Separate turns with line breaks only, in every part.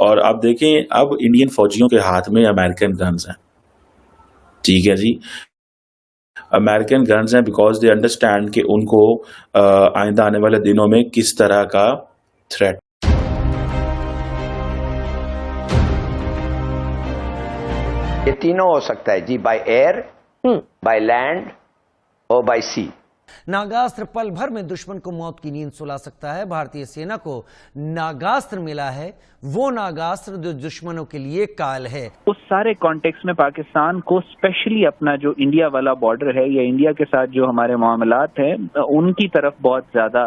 और आप देखें अब इंडियन फौजियों के हाथ में अमेरिकन गन्स हैं, ठीक है जी, अमेरिकन गन्स हैं, बिकॉज दे अंडरस्टैंड कि उनको आइंदा आने वाले दिनों में किस तरह का थ्रेट।
ये तीनों हो सकता है जी, बाय एयर, बाय लैंड और बाय सी।
नागास्त्र पल भर में दुश्मन को मौत की नींद सुला सकता है। भारतीय सेना को नागास्त्र मिला है, वो नागास्त्र जो दुश्मनों के लिए काल है।
उस सारे कॉन्टेक्स्ट में पाकिस्तान को स्पेशली अपना जो इंडिया वाला बॉर्डर है या इंडिया के साथ जो हमारे मामलात हैं उनकी तरफ बहुत ज्यादा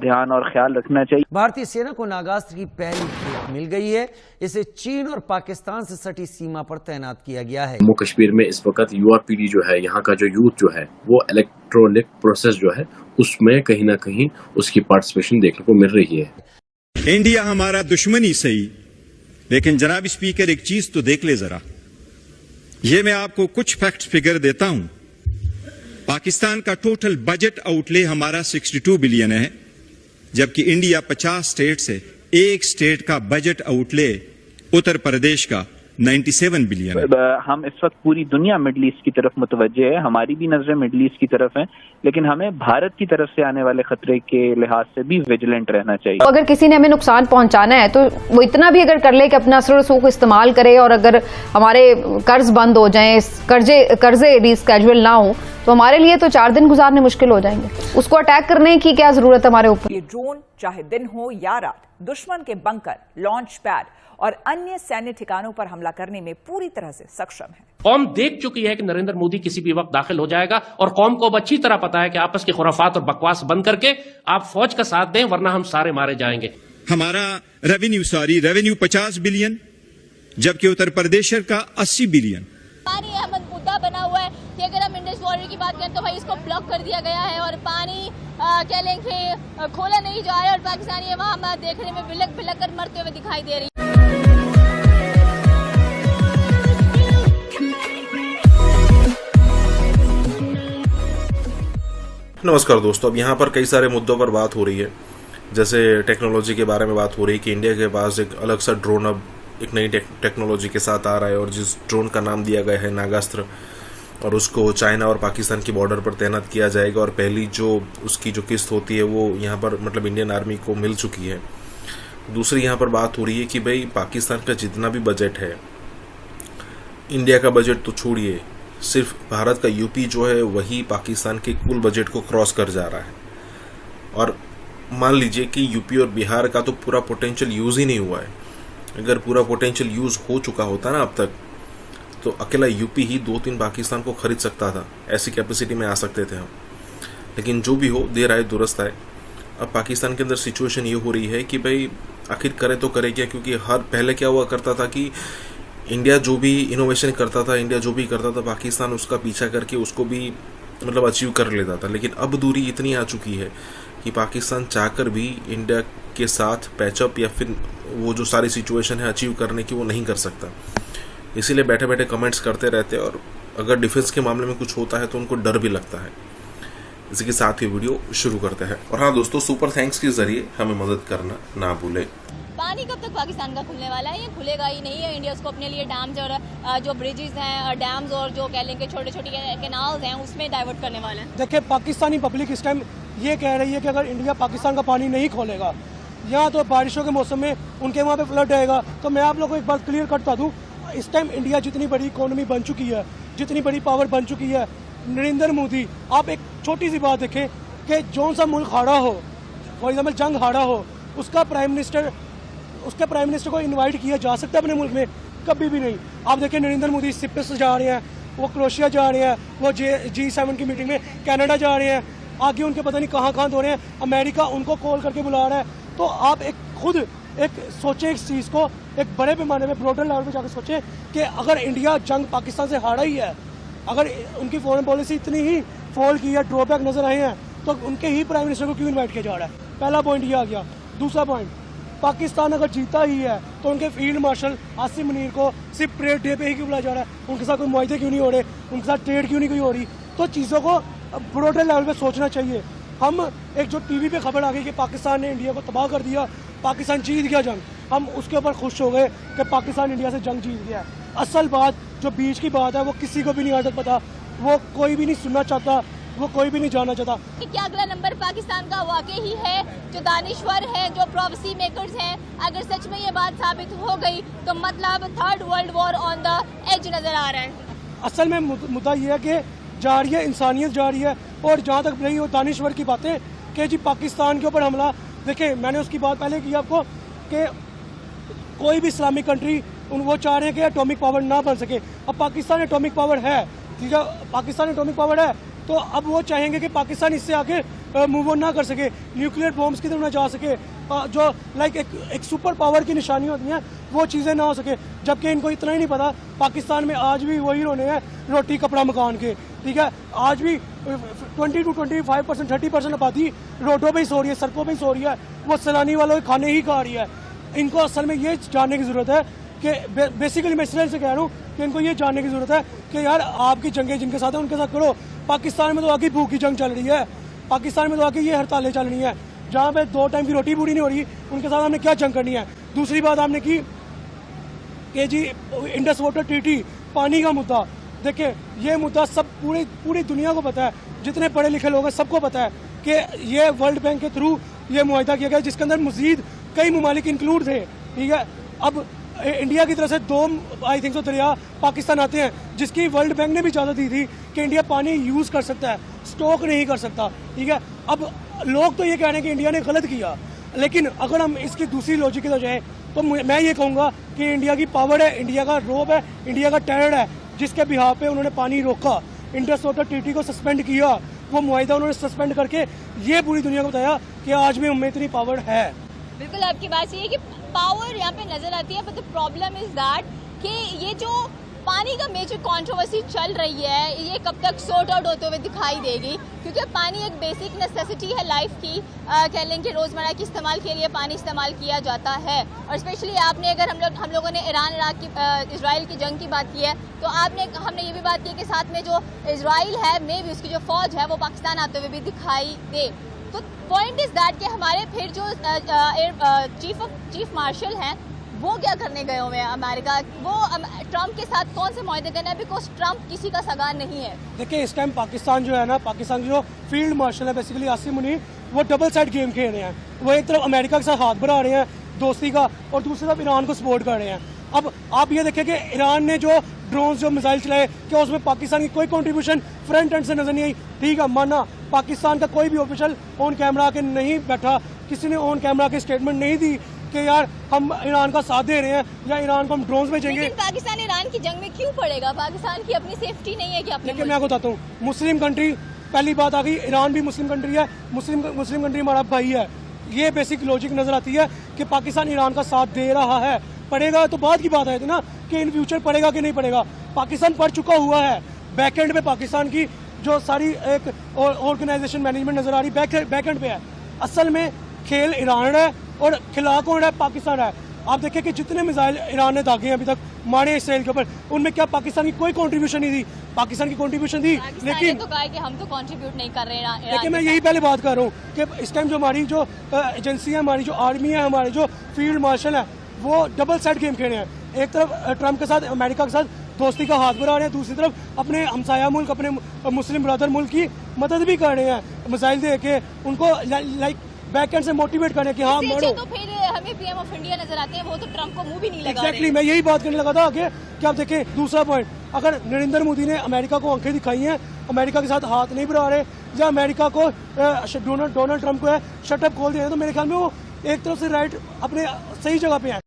ध्यान और ख्याल रखना चाहिए।
भारतीय सेना को नागास्त्र की पहली खेप मिल गई है। इसे चीन और पाकिस्तान से सटी सीमा पर तैनात किया गया है।
जम्मू कश्मीर में इस वक्त यूआरपीडी जो है, यहाँ का जो यूथ जो है, वो इलेक्ट्रॉनिक प्रोसेस जो है उसमें कहीं ना कहीं उसकी पार्टिसिपेशन देखने को मिल रही है।
इंडिया हमारा दुश्मन ही सही, लेकिन जनाब स्पीकर एक चीज तो देख ले जरा। ये मैं आपको कुछ फैक्ट फिगर देता हूं। पाकिस्तान का टोटल बजट आउटले हमारा 62 बिलियन है, जबकि इंडिया 50 स्टेट से एक स्टेट का बजट आउटले उत्तर प्रदेश का 97 बिलियन है।
हम इस वक्त पूरी दुनिया मिडल ईस्ट की तरफ मुतवज्जे है, हमारी भी नजरें मिडल ईस्ट की तरफ हैं, लेकिन हमें भारत की तरफ से आने वाले खतरे के लिहाज से भी विजिलेंट रहना चाहिए।
तो अगर किसी ने हमें नुकसान पहुंचाना है तो वो इतना भी अगर कर ले कि अपना असर को इस्तेमाल करे, और अगर हमारे कर्ज बंद हो जाएं, कर्जे रिस्केड्यूल ना हो, तो हमारे लिए तो 4 दिन गुजारने मुश्किल हो जाएंगे। उसको अटैक करने की क्या जरूरत है हमारे ऊपर।
ये ड्रोन चाहे दिन हो या रात दुश्मन के बंकर, लॉन्च पैड और अन्य सैन्य ठिकानों पर हमला करने में पूरी तरह से सक्षम है।
कौम देख चुकी है कि नरेंद्र मोदी किसी भी वक्त दाखिल हो जाएगा, और कौम को अब अच्छी तरह पता है कि आपस की खुराफात और बकवास बंद करके आप फौज का साथ दें, वरना हम सारे मारे जाएंगे।
हमारा रेवेन्यू 50 बिलियन, जबकि उत्तर प्रदेश का 80 बिलियन।
पानी अहमद मुद्दा बना हुआ है कि अगर हम इंडस वाटर की बात करें तो भाई इसको ब्लॉक कर दिया गया है और पानी कह लें कि खोला नहीं जा रहा है, और पाकिस्तानी वहां देखने में बिलक बिलक कर मरते हुए दिखाई दे रही है।
नमस्कार दोस्तों, अब यहाँ पर कई सारे मुद्दों पर बात हो रही है, जैसे टेक्नोलॉजी के बारे में बात हो रही है कि इंडिया के पास एक अलग सा ड्रोन अब एक नई टेक्नोलॉजी के साथ आ रहा है, और जिस ड्रोन का नाम दिया गया है नागास्त्र, और उसको चाइना और पाकिस्तान की बॉर्डर पर तैनात किया जाएगा। और पहली जो उसकी जो किस्त होती है वो यहाँ पर मतलब इंडियन आर्मी को मिल चुकी है। दूसरी यहाँ पर बात हो रही है कि भाई पाकिस्तान का जितना भी बजट है, इंडिया का बजट तो छोड़िए, सिर्फ भारत का यूपी जो है वही पाकिस्तान के कुल बजट को क्रॉस कर जा रहा है। और मान लीजिए कि यूपी और बिहार का तो पूरा पोटेंशियल यूज़ ही नहीं हुआ है। अगर पूरा पोटेंशियल यूज़ हो चुका होता ना अब तक, तो अकेला यूपी ही 2-3 पाकिस्तान को खरीद सकता था, ऐसी कैपेसिटी में आ सकते थे हम। लेकिन जो भी हो, देर आए दुरुस्त आए। अब पाकिस्तान के अंदर सिचुएशन ये हो रही है कि भाई आखिर करे तो करे क्या, क्योंकि हर पहले क्या हुआ करता था कि इंडिया जो भी इनोवेशन करता था, इंडिया जो भी करता था, पाकिस्तान उसका पीछा करके उसको भी मतलब अचीव कर लेता था। लेकिन अब दूरी इतनी आ चुकी है कि पाकिस्तान चाहकर भी इंडिया के साथ पैचअप या फिर वो जो सारी सिचुएशन है अचीव करने की वो नहीं कर सकता। इसीलिए बैठे बैठे कमेंट्स करते रहते हैं, और अगर डिफेंस के मामले में कुछ होता है तो उनको डर भी लगता है। इसी के साथ ही वीडियो शुरू करते हैं। और हाँ दोस्तों, सुपर थैंक्स के जरिए हमें मदद करना ना भूलें।
पानी कब तक पाकिस्तान का खुलने वाला है? ये खुलेगा ही नहीं है। इंडिया उसको अपने लिए डैम्स और जो ब्रिजेस हैं, डैम्स और जो कह लें कि छोटे छोटे कैनाल्स हैं, उसमें डाइवर्ट करने वाला है।
देखिए, पाकिस्तानी पब्लिक इस टाइम ये कह रही है कि अगर इंडिया पाकिस्तान का पानी नहीं खोलेगा, यहाँ तो बारिशों के मौसम में उनके वहाँ पे फ्लड आएगा। तो मैं आप लोगों को एक बात क्लियर करता दूँ, इस टाइम इंडिया जितनी बड़ी इकोनॉमी बन चुकी है, जितनी बड़ी पावर बन चुकी है, नरेंद्र मोदी, आप एक छोटी सी बात देखें कि जौन सा मुल्क हारा हो, फॉर एग्जाम्पल जंग हारा हो, उसके प्राइम मिनिस्टर को इनवाइट किया जा सकता है अपने मुल्क में? कभी भी नहीं। आप देखिए, नरेंद्र मोदी सिप्स जा रहे हैं, वो क्रोशिया जा रहे हैं, वो G7 की मीटिंग में कनाडा जा रहे हैं, आगे उनके पता नहीं कहाँ हो रहे हैं, अमेरिका उनको कॉल करके बुला रहा है। तो आप खुद सोचें इस चीज़ को, एक बड़े पैमाने में ब्रॉडर लेवल पे जाकर सोचें कि अगर इंडिया जंग पाकिस्तान से हारा ही है, अगर उनकी फॉरेन पॉलिसी इतनी ही फॉल की है, ड्रॉबैक नजर आए हैं, तो उनके ही प्राइम मिनिस्टर को क्यों इन्वाइट किया जा रहा है? पहला पॉइंट ये आ गया। दूसरा पॉइंट, पाकिस्तान अगर जीता ही है तो उनके फील्ड मार्शल आसिम मुनीर को सिर्फ परेड डे पे ही क्यों बुलाया जा रहा है? उनके साथ कोई मुआहदे क्यों नहीं हो रहे? उनके साथ ट्रेड क्यों नहीं कोई हो रही? तो चीज़ों को ब्रॉडर लेवल पे सोचना चाहिए। हम एक जो टीवी पे खबर आ गई कि पाकिस्तान ने इंडिया को तबाह कर दिया, पाकिस्तान जीत गया जंग, हम उसके ऊपर खुश हो गए कि पाकिस्तान इंडिया से जंग जीत गया है। असल बात जो बीच की बात है वो किसी को भी नहीं आज तक पता, वो कोई भी नहीं सुनना चाहता, वो कोई भी नहीं जानना चाहता।
क्या अगला नंबर पाकिस्तान का वाकई ही है? जो दानिश्वर हैं, जो प्रोफेसी मेकर्स हैं, अगर सच में ये बात साबित हो गई तो मतलब third world war on the edge नजर आ रहा है।
असल में मुद्दा ये है कि जा रही है, इंसानियत जा रही है। और जहाँ तक रही हो दानिश्वर की बातें कि जी पाकिस्तान के ऊपर हमला, देखिए मैंने उसकी बात पहले की आपको कि कोई भी इस्लामिक कंट्री वो चाह रहे हैं कि एटॉमिक पावर ना बन सके। अब पाकिस्तान एटॉमिक पावर है, ठीक है, पाकिस्तान एटॉमिक पावर है, तो अब वो चाहेंगे कि पाकिस्तान इससे आगे मूव ऑन ना कर सके, न्यूक्लियर बॉम्ब्स की तरफ ना जा सके, जो लाइक एक सुपर पावर की निशानी होती हैं वो चीज़ें ना हो सके। जबकि इनको इतना ही नहीं पता पाकिस्तान में आज भी वही रोने हैं रोटी कपड़ा मकान के, ठीक है। आज भी 20 to 25%, 30% आबादी रोडों पे ही सो रही है, सड़कों पे ही सो रही है, वो सैलानी वालों के खाने ही खा रही है। इनको असल में ये जानने की ज़रूरत है कि बेसिकली मैं इसलिए से कह रहा हूँ कि इनको ये जानने की ज़रूरत है कि यार आपकी जंगें जिनके साथ है उनके साथ करो। पाकिस्तान में तो आगे भूख की जंग चल रही है, पाकिस्तान में तो आगे ये हड़तालें चल रही हैं, जहाँ पे 2 टाइम की रोटी पूरी नहीं हो रही, उनके साथ हमने क्या जंग करनी है। दूसरी बात आपने की कि जी इंडस वाटर ट्रीटी, पानी का मुद्दा, देखिए ये मुद्दा सब पूरी दुनिया को पता है, जितने पढ़े लिखे लोग हैं सबको पता है कि ये वर्ल्ड बैंक के थ्रू ये मुआहिदा किया गया जिसके अंदर मजीद कई ममालिक इंक्लूड थे, ठीक है। अब इंडिया की तरफ से 2 आई थिंक दरिया पाकिस्तान आते हैं, जिसकी वर्ल्ड बैंक ने भी इजाज़त दी थी कि इंडिया पानी यूज़ कर सकता है, स्टॉक नहीं कर सकता, ठीक है। अब लोग तो ये कह रहे हैं कि इंडिया ने गलत किया, लेकिन अगर हम इसकी दूसरी लॉजिक की तरफ जाए तो मैं ये कहूँगा कि इंडिया की पावर है, इंडिया का रोब है, इंडिया का टेरर है, जिसके बिहाफ पे उन्होंने पानी रोका, इंडस वाटर ट्रीटी को सस्पेंड किया, वो मुआहिदा उन्होंने सस्पेंड करके ये पूरी दुनिया को बताया कि आज भी हमें इतनी पावर है।
बिल्कुल आपकी बात सही है कि पावर यहाँ पे नजर आती है, but the problem is that कि ये जो पानी का मेजर कंट्रोवर्सी चल रही है ये कब तक सॉर्ट आउट होते हुए दिखाई देगी, क्योंकि पानी एक बेसिक नेसेसिटी है लाइफ की, कह लें कि रोज़मर्रा के इस्तेमाल के लिए पानी इस्तेमाल किया जाता है। और स्पेशली आपने अगर हम लोगों ने ईरान इराक की इजराइल की जंग की बात की है तो हमने ये भी बात की कि साथ में जो इजराइल है मे भी उसकी जो फौज है वो पाकिस्तान आते हुए भी दिखाई दे। तो पॉइंट इज दैट कि हमारे फिर जो चीफ मार्शल हैं वो क्या करने गए हुए हैं अमेरिका, वो ट्रंप के साथ कौन से मुआहदे करना है, बिकॉज ट्रंप किसी का सगा नहीं है।
देखिए इस टाइम पाकिस्तान जो है ना, पाकिस्तान की जो फील्ड मार्शल है बेसिकली आसिम मुनीर, वो डबल साइड गेम खेल रहे हैं। वो एक तरफ अमेरिका के साथ हाथ बढ़ा रहे हैं दोस्ती का और दूसरी तरफ ईरान को सपोर्ट कर रहे हैं। अब आप ये देखें कि ईरान ने जो ड्रोन जो मिसाइल चलाए क्या उसमें पाकिस्तान की कोई कंट्रीब्यूशन फ्रंट एंड से नजर नहीं आई, ठीक है माना पाकिस्तान का कोई भी ऑफिशियल ऑन कैमरा के नहीं बैठा, किसी ने ऑन कैमरा की स्टेटमेंट नहीं दी कि यार हम ईरान का साथ दे रहे हैं या ईरान को हम ड्रोन भेजेंगे।
लेकिन पाकिस्तान ईरान की जंग में क्यों पड़ेगा? पाकिस्तान की अपनी सेफ्टी नहीं है कि अपने?
लेकिन मैं आपको बताता हूँ, मुस्लिम कंट्री, पहली बात आ गई, ईरान भी मुस्लिम कंट्री है, मुस्लिम कंट्री हमारा भाई है। ये बेसिक लॉजिक नजर आती है कि पाकिस्तान ईरान का साथ दे रहा है। पड़ेगा तो बाद की बात है ना कि इन फ्यूचर पड़ेगा कि नहीं पड़ेगा। पाकिस्तान पड़ चुका हुआ है, बैकएंड पे पाकिस्तान की जो सारी एक ऑर्गेनाइजेशन मैनेजमेंट नजर आ रही बैकएंड पे है। असल में खेल ईरान है और खिला कौन है? पाकिस्तान है। आप देखिए कि जितने मिसाइल ईरान ने दागे हैं अभी तक मारे इसराइल के ऊपर, उनमें क्या पाकिस्तान की कोई कंट्रीब्यूशन नहीं थी? पाकिस्तान की कंट्रीब्यूशन थी, लेकिन
तो कहा कि हम तो कंट्रीब्यूट नहीं कर रहे हैं।
लेकिन मैं यही पहले बात कर रहा हूँ कि इस टाइम जो हमारी जो एजेंसी है, हमारी जो आर्मी है, हमारे जो फील्ड मार्शल है, वो डबल साइड गेम खेल रहे हैं। एक तरफ ट्रंप के साथ, अमेरिका के साथ दोस्ती का हाथ बढ़ा रहे हैं, दूसरी तरफ अपने हमसाया मुल्क, अपने मुस्लिम ब्रदर मुल्क की मदद भी कर रहे हैं, मिसाइल दे के उनको लाइक बैकएंड से मोटिवेट करने की। हाँ मानो
तो फिर हमें पीएम ऑफ इंडिया नजर आते हैं, वो तो ट्रंप को मुंह भी नहीं लगा
रहे। मैं यही बात करने लगा था आगे कि आप देखें दूसरा पॉइंट, अगर नरेंद्र मोदी ने अमेरिका को आंखें दिखाई हैं, अमेरिका के साथ हाथ नहीं बढ़ा रहे या अमेरिका को डोनाल्ड ट्रंप को है शटअप खोल दिया है, तो मेरे ख्याल में वो एक तरफ से राइट अपने सही जगह पे है।